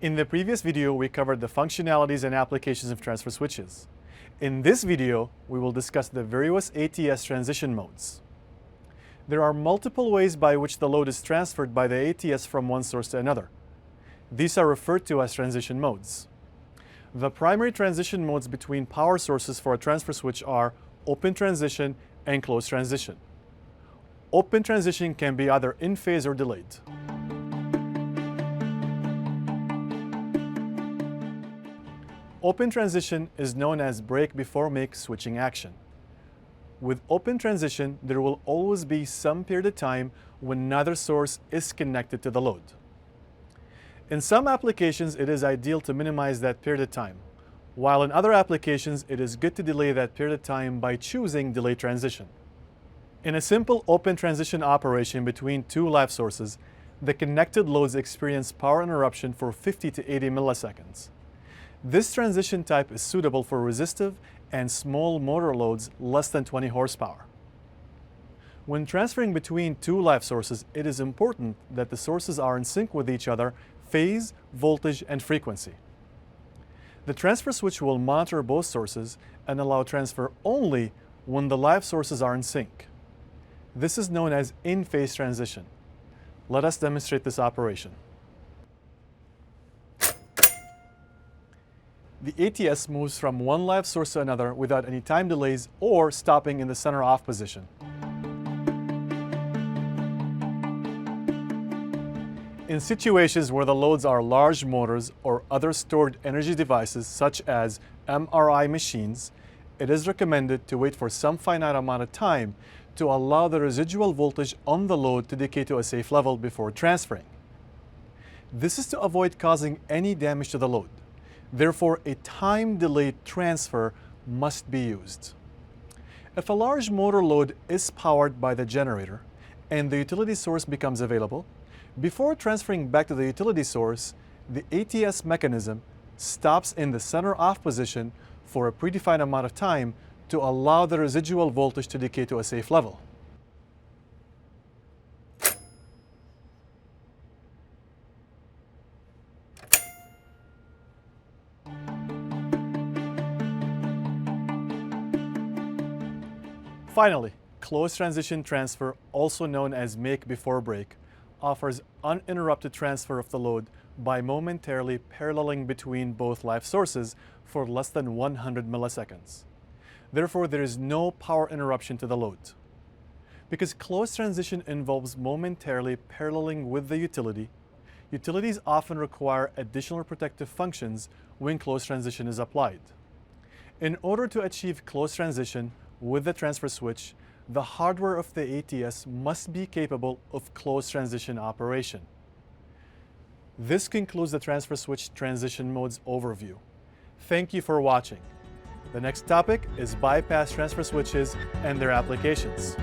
In the previous video, we covered the functionalities and applications of transfer switches. In this video, we will discuss the various ATS transition modes. There are multiple ways by which the load is transferred by the ATS from one source to another. These are referred to as transition modes. The primary transition modes between power sources for a transfer switch are open transition and closed transition. Open transition can be either in phase or delayed. Open transition is known as break before make switching action. With open transition, there will always be some period of time when neither source is connected to the load. In some applications, it is ideal to minimize that period of time, while in other applications, it is good to delay that period of time by choosing delay transition. In a simple open transition operation between two live sources, the connected loads experience power interruption for 50 to 80 milliseconds. This transition type is suitable for resistive and small motor loads less than 20 horsepower. When transferring between two live sources, it is important that the sources are in sync with each other, phase, voltage, and frequency. The transfer switch will monitor both sources and allow transfer only when the live sources are in sync. This is known as in-phase transition. Let us demonstrate this operation. The ATS moves from one live source to another without any time delays or stopping in the center off position. In situations where the loads are large motors or other stored energy devices such as MRI machines, it is recommended to wait for some finite amount of time to allow the residual voltage on the load to decay to a safe level before transferring. This is to avoid causing any damage to the load. Therefore, a time-delayed transfer must be used. If a large motor load is powered by the generator and the utility source becomes available, before transferring back to the utility source, the ATS mechanism stops in the center off position for a predefined amount of time to allow the residual voltage to decay to a safe level. Finally, closed transition transfer, also known as make before break, offers uninterrupted transfer of the load by momentarily paralleling between both live sources for less than 100 milliseconds. Therefore, there is no power interruption to the load. Because closed transition involves momentarily paralleling with the utility, utilities often require additional protective functions when closed transition is applied. In order to achieve closed transition with the transfer switch, the hardware of the ATS must be capable of closed transition operation. This concludes the transfer switch transition modes overview. Thank you for watching. The next topic is bypass transfer switches and their applications.